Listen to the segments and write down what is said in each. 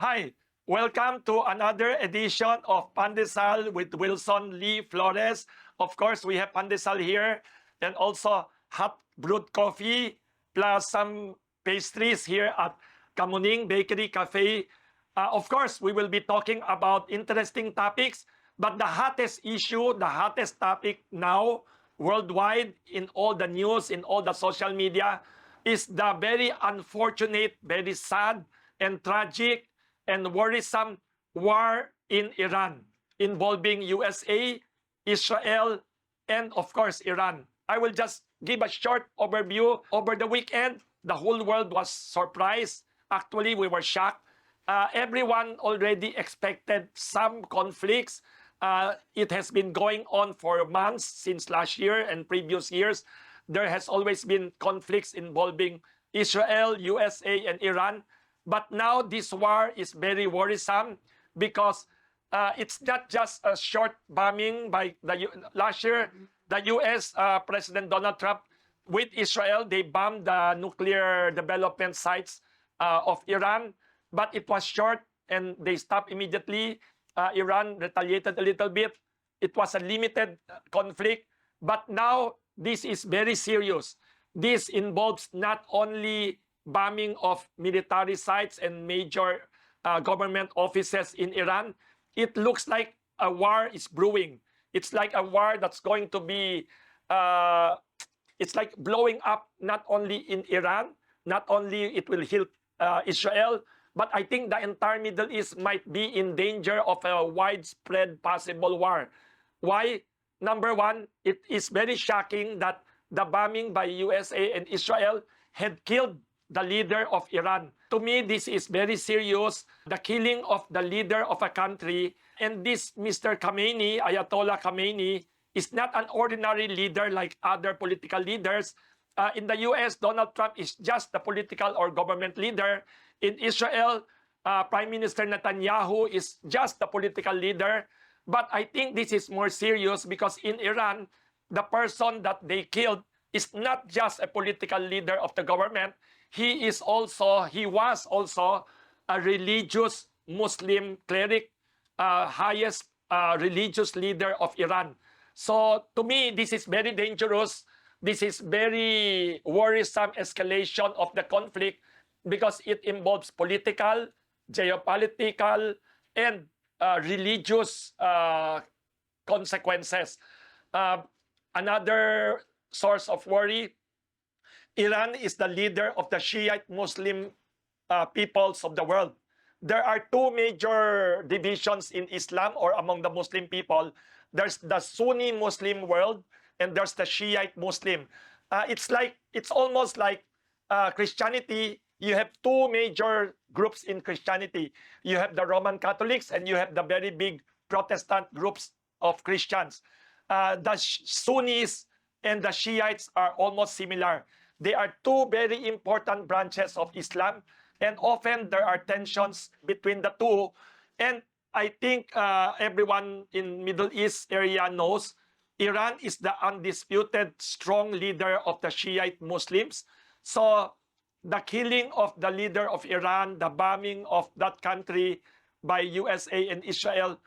Hi, welcome to another edition of Pandesal with Wilson Lee Flores. Of course, we have Pandesal here and also hot brewed coffee plus some pastries here at Kamuning Bakery Cafe. Of course, we will be talking about interesting topics, but the hottest issue, the hottest topic now worldwide in all the news, in all the social media, is the very unfortunate, very sad, and tragic and worrisome war in Iran involving USA, Israel, and of course Iran. I will just give a short overview. Over the weekend, the whole world was surprised. Actually, we were shocked. Everyone already expected some conflicts. It has been going on for months since last year and previous years. There has always been conflicts involving Israel, USA, and Iran. But now this war is very worrisome because it's not just a short bombing by last year. The U.S. President Donald Trump with Israel, they bombed the nuclear development sites of Iran, but it was short and they stopped immediately. Iran retaliated a little bit. It was a limited conflict, but now this is very serious. This involves not only bombing of military sites and major government offices in Iran. It looks like a war is brewing. It's like a war that's going to be, it's like blowing up not only in Iran, not only it will hit Israel, but I think the entire Middle East might be in danger of a widespread possible war. Why? Number one, it is very shocking that the bombing by USA and Israel had killed the leader of Iran. To me, this is very serious. The killing of the leader of a country, and this Mr. Khamenei, Ayatollah Khamenei, is not an ordinary leader like other political leaders. In the US, Donald Trump is just the political or government leader. In Israel, Prime Minister Netanyahu is just the political leader. But I think this is more serious because in Iran, the person that they killed is not just a political leader of the government. He was also a religious Muslim cleric, highest religious leader of Iran. So to me, this is very dangerous. This is very worrisome escalation of the conflict because it involves political, geopolitical, and religious consequences. Another source of worry, Iran is the leader of the Shiite Muslim peoples of the world. There are two major divisions in Islam or among the Muslim people. There's the Sunni Muslim world and there's the Shiite Muslim. It's almost like Christianity. You have two major groups in Christianity. You have the Roman Catholics and you have the very big Protestant groups of Christians. The Sunnis and the Shiites are almost similar. They are two very important branches of Islam, and often there are tensions between the two. And I think everyone in Middle East area knows Iran is the undisputed strong leader of the Shiite Muslims. So the killing of the leader of Iran, the bombing of that country by USA and Israel,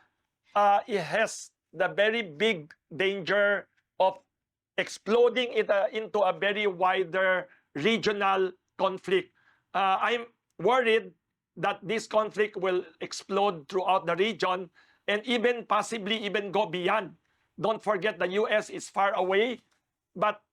it has the very big danger of exploding it into a very wider regional conflict. I'm worried that this conflict will explode throughout the region and even possibly even go beyond. Don't forget the US is far away, but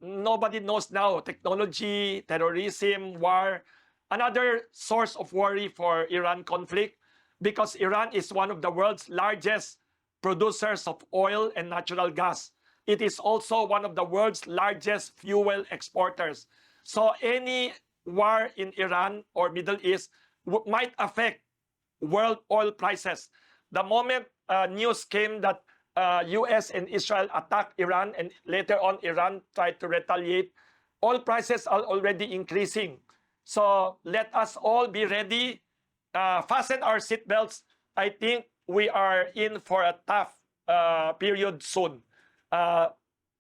nobody knows now. Technology, terrorism, war. Another source of worry for Iran conflict because Iran is one of the world's largest producers of oil and natural gas. It is also one of the world's largest fuel exporters. So any war in Iran or Middle East might affect world oil prices. The moment news came that US and Israel attacked Iran and later on Iran tried to retaliate, oil prices are already increasing. So let us all be ready, fasten our seatbelts. I think we are in for a tough period soon.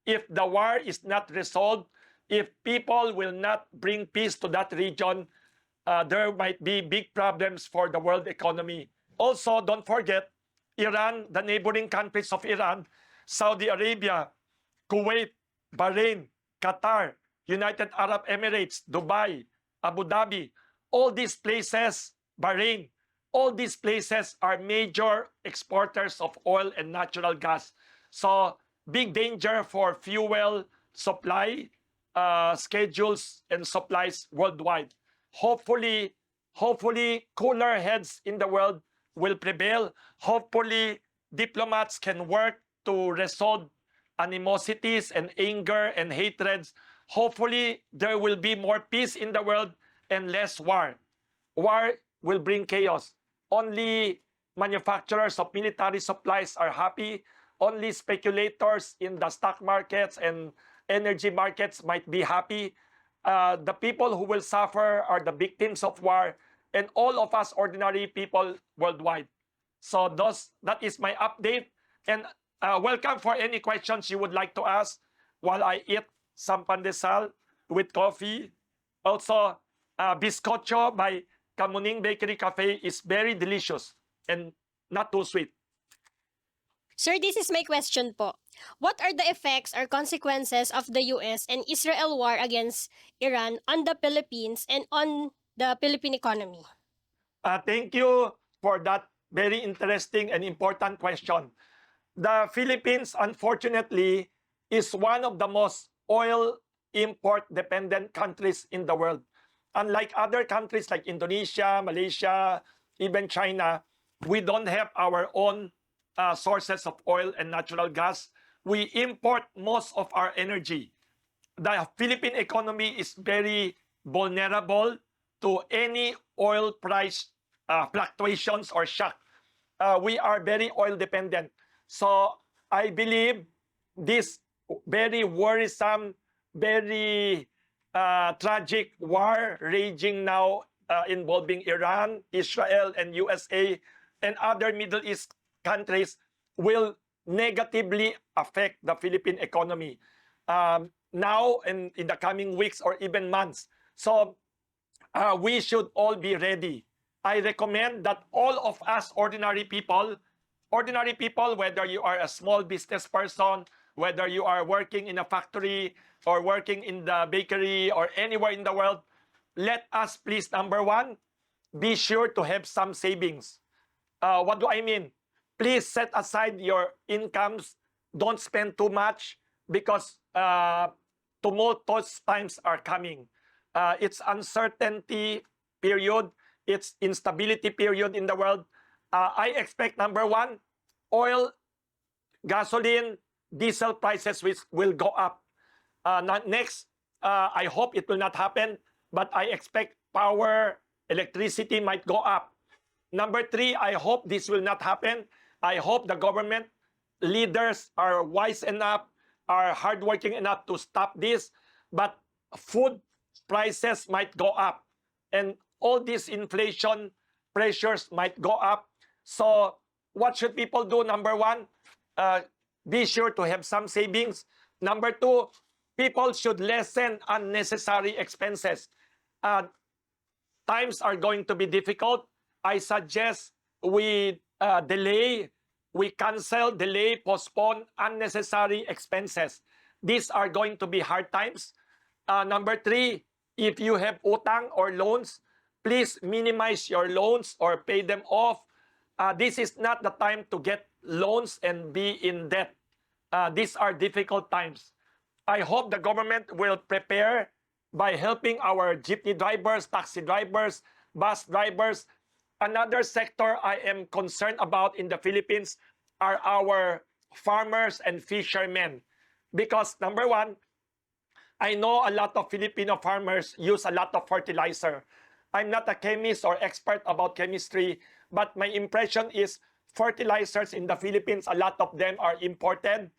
If the war is not resolved, if people will not bring peace to that region, there might be big problems for the world economy. Also, don't forget, Iran, the neighboring countries of Iran, Saudi Arabia, Kuwait, Bahrain, Qatar, United Arab Emirates, Dubai, Abu Dhabi, all these places, Bahrain, all these places are major exporters of oil and natural gas. So, big danger for fuel supply schedules and supplies worldwide. Hopefully, cooler heads in the world will prevail. Hopefully, diplomats can work to resolve animosities and anger and hatreds. Hopefully, there will be more peace in the world and less war. War will bring chaos. Only manufacturers of military supplies are happy. Only speculators in the stock markets and energy markets might be happy. The people who will suffer are the victims of war and all of us ordinary people worldwide. So that is my update. And welcome for any questions you would like to ask while I eat some pandesal with coffee. Also, bizcocho by Kamuning Bakery Cafe is very delicious and not too sweet. Sir, this is my question po. What are the effects or consequences of the US and Israel war against Iran on the Philippines and on the Philippine economy? Thank you for that very interesting and important question. The Philippines, unfortunately, is one of the most oil import-dependent countries in the world. Unlike other countries like Indonesia, Malaysia, even China, we don't have our own sources of oil and natural gas. We import most of our energy. The Philippine economy is very vulnerable to any oil price fluctuations or shock. We are very oil dependent. So I believe this very worrisome, very tragic war raging now involving Iran, Israel, and USA, and other Middle East countries will negatively affect the Philippine economy now and in the coming weeks or even months. So we should all be ready. I recommend that all of us ordinary people, whether you are a small business person, whether you are working in a factory or working in the bakery or anywhere in the world, let us please, number one, be sure to have some savings. What do I mean? Please set aside your incomes. Don't spend too much because tumultuous times are coming. It's uncertainty period. It's instability period in the world. I expect, number one, oil, gasoline, diesel prices will go up. Next, I hope it will not happen, but I expect power, electricity might go up. Number three, I hope this will not happen. I hope the government leaders are wise enough, are hardworking enough to stop this. But food prices might go up. And all these inflation pressures might go up. So what should people do? Number one, be sure to have some savings. Number two, people should lessen unnecessary expenses. Times are going to be difficult. I suggest we cancel, delay, postpone unnecessary expenses. These are going to be hard times. Number three, if you have utang or loans, please minimize your loans or pay them off. This is not the time to get loans and be in debt. These are difficult times. I hope the government will prepare by helping our jeepney drivers, taxi drivers, bus drivers. Another sector I am concerned about in the Philippines are our farmers and fishermen. Because number one, I know a lot of Filipino farmers use a lot of fertilizer. I'm not a chemist or expert about chemistry, but my impression is fertilizers in the Philippines, a lot of them are imported.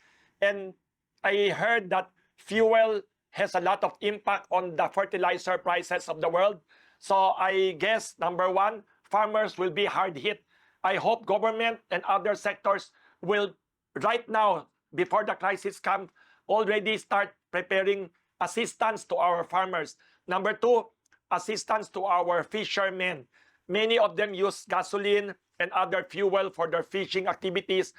And I heard that fuel has a lot of impact on the fertilizer prices of the world. So I guess, number one, farmers will be hard hit. I hope government and other sectors will, right now, before the crisis comes, already start preparing assistance to our farmers. Number two, assistance to our fishermen. Many of them use gasoline and other fuel for their fishing activities.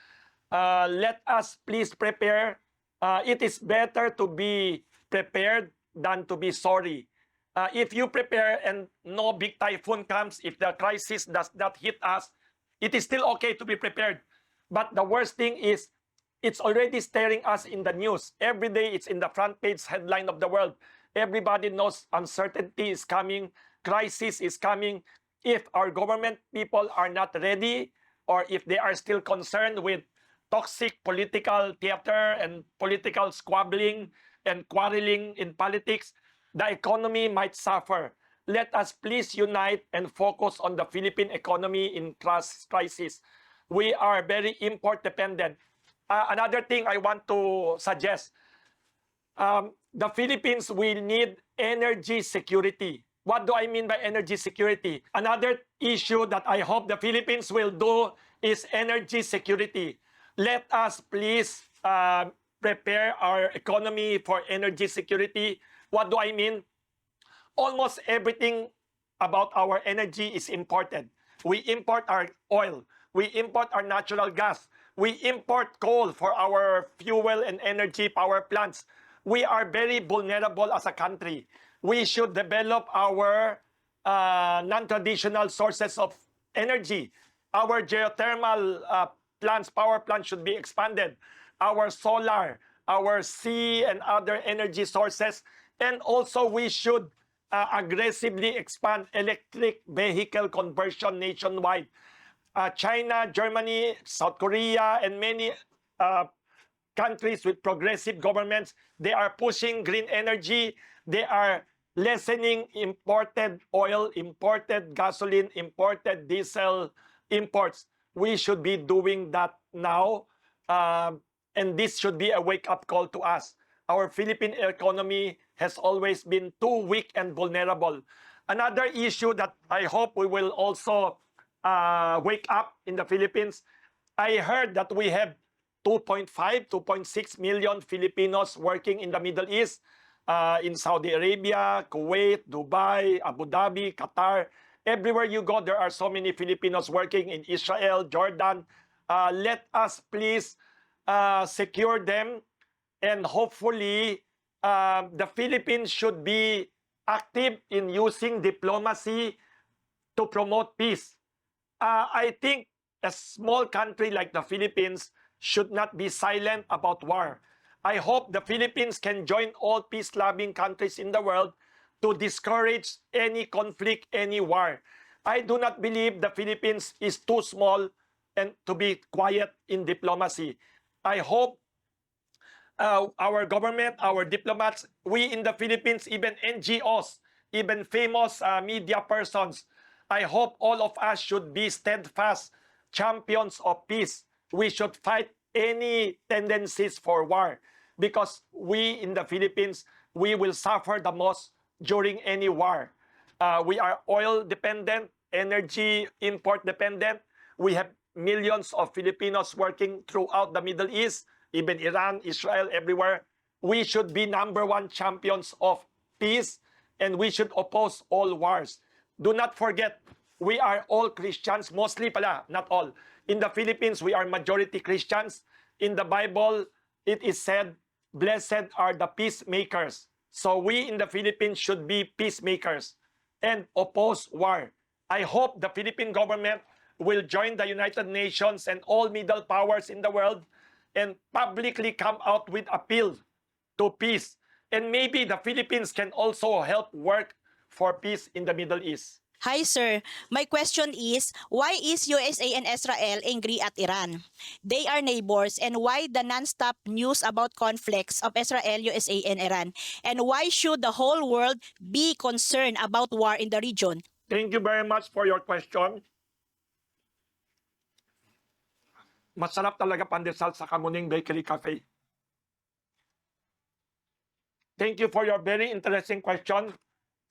Let us please prepare. It is better to be prepared than to be sorry. If you prepare and no big typhoon comes, if the crisis does not hit us, it is still okay to be prepared. But the worst thing is, it's already staring us in the news. Every day, it's in the front page headline of the world. Everybody knows uncertainty is coming, crisis is coming. If our government people are not ready, or if they are still concerned with toxic political theater and political squabbling and quarreling in politics, the economy might suffer. Let us please unite and focus on the Philippine economy in crisis. We are very import dependent. Another thing I want to suggest, the Philippines will need energy security. What do I mean by energy security? Another issue that I hope the Philippines will do is energy security. Let us please prepare our economy for energy security. What do I mean? Almost everything about our energy is imported. We import our oil. We import our natural gas. We import coal for our fuel and energy power plants. We are very vulnerable as a country. We should develop our non-traditional sources of energy. Our geothermal plants, power plants should be expanded. Our solar, our sea and other energy sources. And also we should aggressively expand electric vehicle conversion nationwide. China, Germany, South Korea, and many countries with progressive governments, they are pushing green energy. They are lessening imported oil, imported gasoline, imported diesel imports. We should be doing that now. And this should be a wake-up call to us. Our Philippine economy has always been too weak and vulnerable. Another issue that I hope we will also wake up in the Philippines, I heard that we have 2.5, 2.6 million Filipinos working in the Middle East, in Saudi Arabia, Kuwait, Dubai, Abu Dhabi, Qatar. Everywhere you go, there are so many Filipinos working in Israel, Jordan. Let us please secure them, and hopefully the Philippines should be active in using diplomacy to promote peace. I think a small country like the Philippines should not be silent about war. I hope the Philippines can join all peace-loving countries in the world to discourage any conflict, any war. I do not believe the Philippines is too small and to be quiet in diplomacy. I hope our government, our diplomats, we in the Philippines, even NGOs, even famous media persons, I hope all of us should be steadfast champions of peace. We should fight any tendencies for war, because we in the Philippines, we will suffer the most during any war. We are oil dependent, energy import dependent. We have millions of Filipinos working throughout the Middle East, even Iran, Israel, everywhere. We should be #1 champions of peace, and we should oppose all wars. Do not forget, we are all Christians, mostly pala, not all. In the Philippines, we are majority Christians. In the Bible, it is said, blessed are the peacemakers. So we in the Philippines should be peacemakers and oppose war. I hope the Philippine government will join the United Nations and all middle powers in the world and publicly come out with appeal to peace. And maybe the Philippines can also help work for peace in the Middle East. Hi sir, my question is, why is USA and Israel angry at Iran? They are neighbors, and why the non-stop news about conflicts of Israel, USA, and Iran? And why should the whole world be concerned about war in the region? Thank you very much for your question. Masarap talaga pandesal sa Kamuning Bakery Cafe. Thank you for your very interesting question.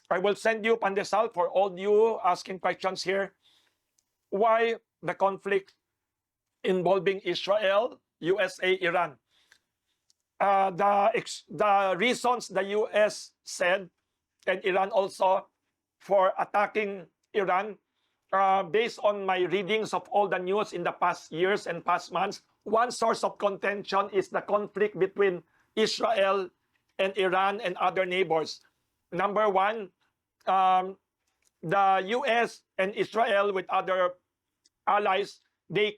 I will send you pandesal for all you asking questions here. Why the conflict involving Israel, USA, Iran? The reasons the US said, and Iran also, for attacking Iran. Based on my readings of all the news in the past years and past months, one source of contention is the conflict between Israel and Iran and other neighbors. Number one, the US and Israel with other allies, they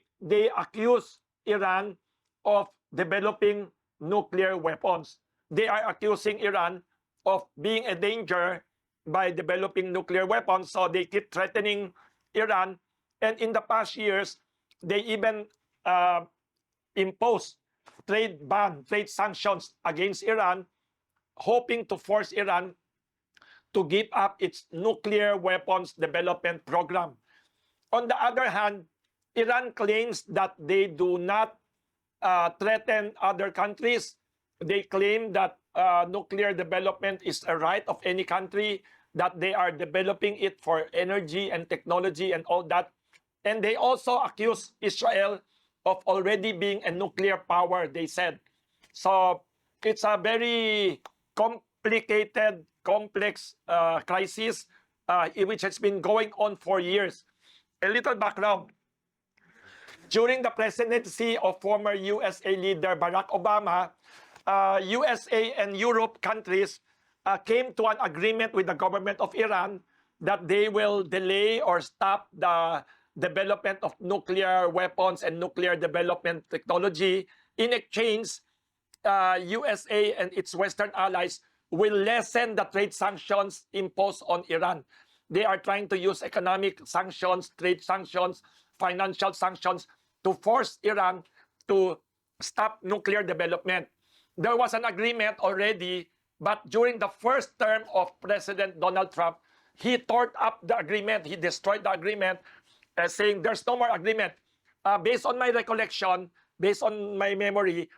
accuse Iran of developing nuclear weapons. They are accusing Iran of being a danger by developing nuclear weapons, so they keep threatening Iran. And in the past years, they even imposed trade sanctions against Iran, hoping to force Iran to give up its nuclear weapons development program. On the other hand, Iran claims that they do not threaten other countries. They claim that nuclear development is a right of any country, that they are developing it for energy and technology and all that. And they also accuse Israel of already being a nuclear power, they said. So it's a very complicated, complex crisis which has been going on for years. A little background. During the presidency of former USA leader Barack Obama, USA and Europe countries came to an agreement with the government of Iran that they will delay or stop the development of nuclear weapons and nuclear development technology. In exchange, USA and its Western allies will lessen the trade sanctions imposed on Iran. They are trying to use economic sanctions, trade sanctions, financial sanctions to force Iran to stop nuclear development. There was an agreement already, but during the first term of President Donald Trump, he tore up the agreement, he destroyed the agreement, saying there's no more agreement. Based on my recollection, based on my memory,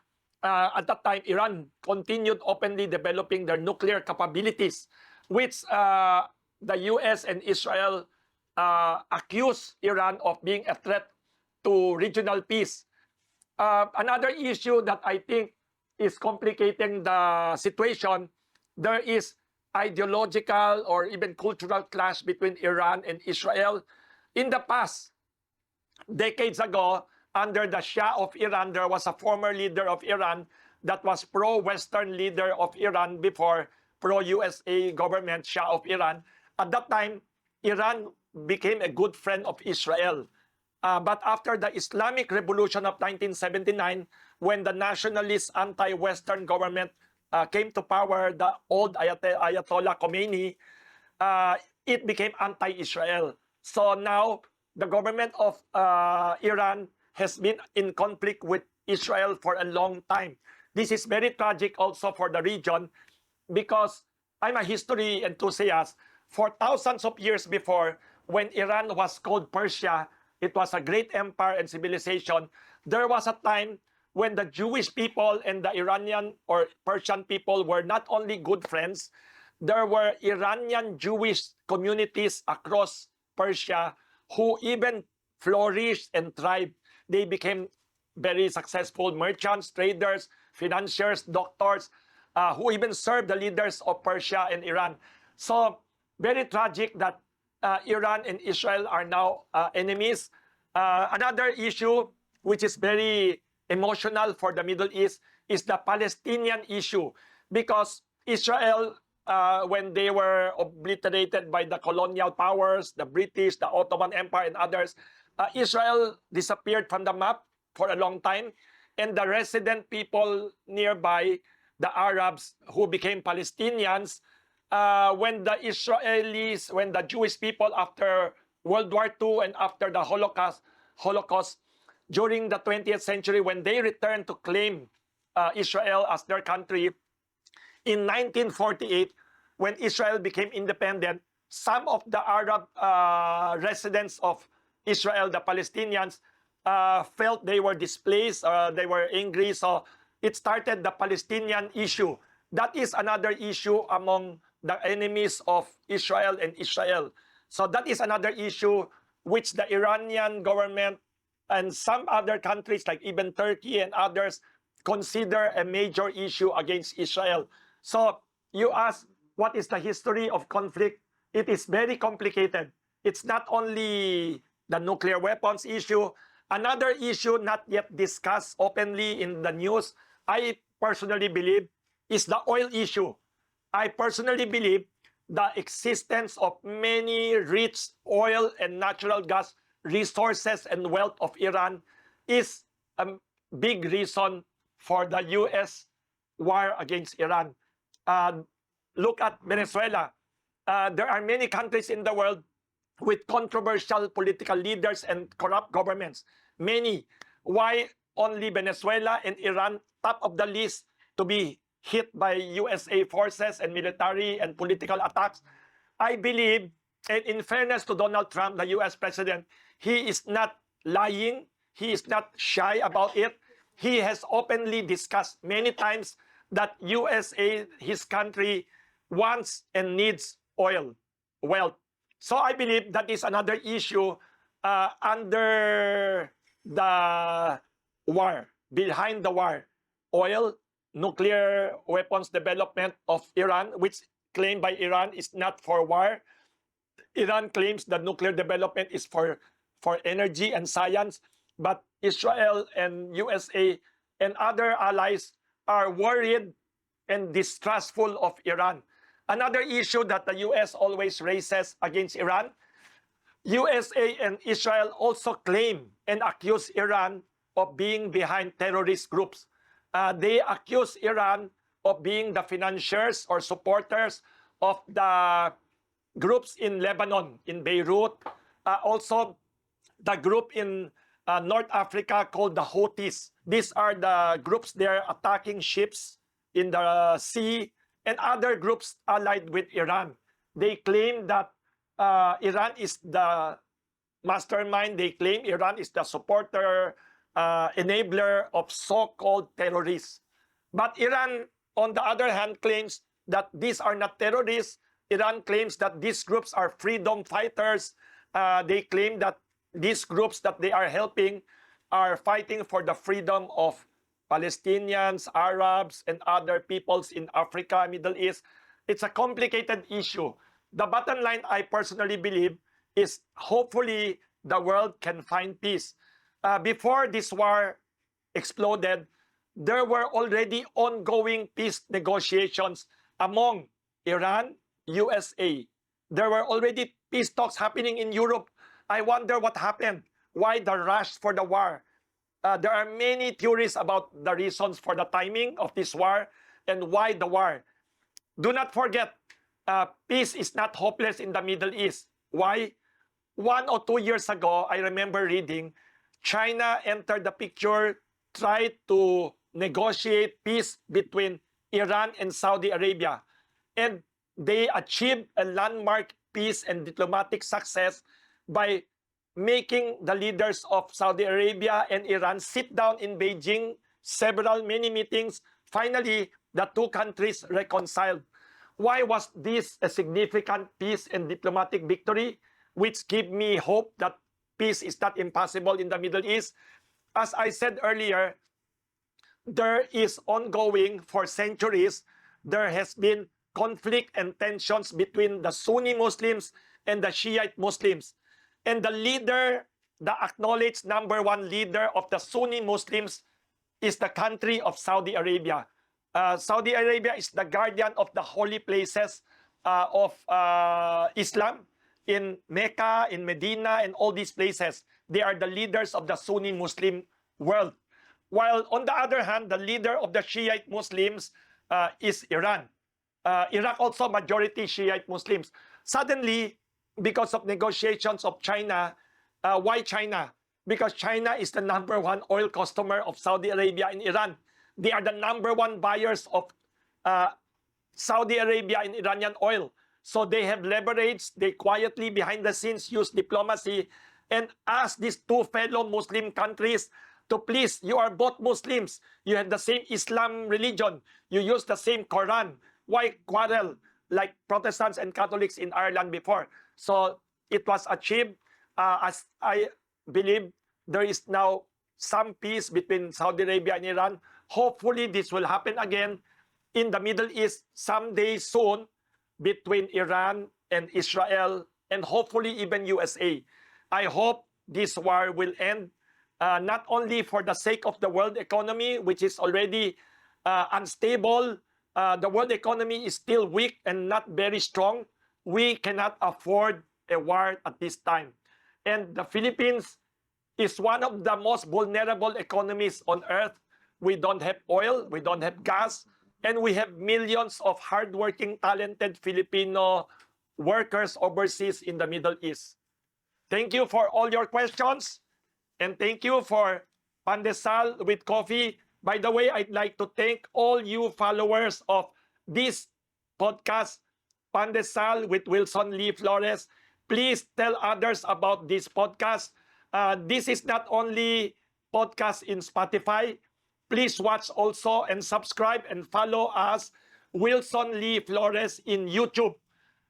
at that time, Iran continued openly developing their nuclear capabilities, which the US and Israel accused Iran of being a threat to regional peace. Another issue that I think is complicating the situation, there is ideological or even cultural clash between Iran and Israel. In the past, decades ago, under the Shah of Iran, there was a former leader of Iran that was pro-Western leader of Iran before, pro-USA government, Shah of Iran. At that time, Iran became a good friend of Israel. But after the Islamic Revolution of 1979, when the nationalist anti-Western government came to power, the old Ayatollah Khomeini, it became anti-Israel. So now the government of Iran has been in conflict with Israel for a long time. This is very tragic also for the region because I'm a history enthusiast. For thousands of years before, when Iran was called Persia, it was a great empire and civilization. There was a time when the Jewish people and the Iranian or Persian people were not only good friends, there were Iranian Jewish communities across Persia who even flourished and thrived. They became very successful merchants, traders, financiers, doctors, who even served the leaders of Persia and Iran. So very tragic that Iran and Israel are now enemies. Another issue which is very emotional for the Middle East is the Palestinian issue, because Israel, when they were obliterated by the colonial powers, the British, the Ottoman Empire, and others, Israel disappeared from the map for a long time, and the resident people nearby, the Arabs who became Palestinians, when the Israelis, when the Jewish people after World War II and after the Holocaust during the 20th century, when they returned to claim Israel as their country, in 1948, when Israel became independent, some of the Arab residents of Israel, the Palestinians, felt they were displaced, they were angry, so it started the Palestinian issue. That is another issue among the enemies of Israel and Israel. So that is another issue which the Iranian government and some other countries like even Turkey and others consider a major issue against Israel. So you ask, what is the history of conflict it is very complicated. It's not only the nuclear weapons issue. Another issue not yet discussed openly in the news, I personally believe, is the oil issue. I personally believe the existence of many rich oil and natural gas resources and wealth of Iran is a big reason for the U.S. war against Iran. Look at Venezuela. There are many countries in the world with controversial political leaders and corrupt governments. Many. Why only Venezuela and Iran top of the list to be hit by USA forces and military and political attacks? I believe, and in fairness to Donald Trump, the US president, he is not lying. He is not shy about it. He has openly discussed many times that USA, his country, wants and needs oil, wealth. So I believe that is another issue under the war, behind the war. Oil, nuclear weapons development of Iran, which claimed by Iran is not for war. Iran claims that nuclear development is for energy and science, but Israel and USA and other allies are worried and distrustful of Iran. Another issue that the US always raises against Iran, USA and Israel also claim and accuse Iran of being behind terrorist groups. They accuse Iran of being the financiers or supporters of the groups in Lebanon, in Beirut, also the group in North Africa called the Houthis. These are the groups there attacking ships in the sea and other groups allied with Iran. They claim that Iran is the mastermind. They claim Iran is the supporter, enabler of so-called terrorists. But Iran, on the other hand, claims that these are not terrorists. Iran claims that these groups are freedom fighters. They claim that these groups that they are helping are fighting for the freedom of Palestinians, Arabs, and other peoples in Africa, Middle East. It's a complicated issue. The bottom line, I personally believe, is hopefully the world can find peace. Before this war exploded, there were already ongoing peace negotiations among Iran, USA. There were already peace talks happening in Europe. I wonder what happened. Why the rush for the war? There are many theories about the reasons for the timing of this war and why the war. Do not forget, peace is not hopeless in the Middle East. Why? 1 or 2 years ago, I remember reading, China entered the picture, tried to negotiate peace between Iran and Saudi Arabia. And they achieved a landmark peace and diplomatic success by making the leaders of Saudi Arabia and Iran sit down in Beijing, many meetings. Finally, the two countries reconciled. Why was this a significant peace and diplomatic victory, which gave me hope that peace is not impossible in the Middle East? As I said earlier, there is ongoing for centuries, there has been conflict and tensions between the Sunni Muslims and the Shiite Muslims. And the leader, the acknowledged #1 leader of the Sunni Muslims is the country of Saudi Arabia. Saudi Arabia is the guardian of the holy places of Islam in Mecca, in Medina, and all these places. They are the leaders of the Sunni Muslim world. While on the other hand, the leader of the Shiite Muslims is Iran. Iraq also majority Shiite Muslims. Suddenly, because of negotiations of China, why China? Because China is the #1 oil customer of Saudi Arabia and Iran. They are the #1 buyers of Saudi Arabia and Iranian oil. So they have leverage, they quietly behind the scenes use diplomacy and ask these two fellow Muslim countries to please, you are both Muslims, you have the same Islam religion, you use the same Quran. Why quarrel like Protestants and Catholics in Ireland before? So it was achieved. As I believe, there is now some peace between Saudi Arabia and Iran. Hopefully, this will happen again in the Middle East someday soon between Iran and Israel, and hopefully even USA. I hope this war will end, not only for the sake of the world economy, which is already unstable. The world economy is still weak and not very strong. We cannot afford a war at this time. And the Philippines is one of the most vulnerable economies on earth. We don't have oil, we don't have gas, and we have millions of hardworking, talented Filipino workers overseas in the Middle East. Thank you for all your questions, and thank you for Pandesal with Coffee. By the way, I'd like to thank all you followers of this podcast, Pandesal with Wilson Lee Flores. Please tell others about this podcast. This is not only podcast in Spotify. Please watch also and subscribe and follow us, Wilson Lee Flores, in YouTube.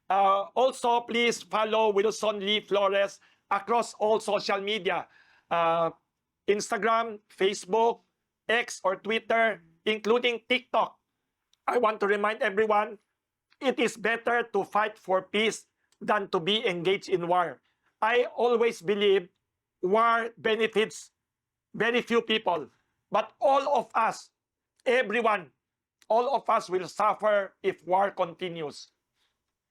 Also, please follow Wilson Lee Flores across all social media, Instagram, Facebook, X or Twitter, including TikTok. I want to remind everyone, it is better to fight for peace than to be engaged in war. I always believe war benefits very few people, but all of us, everyone, all of us will suffer if war continues.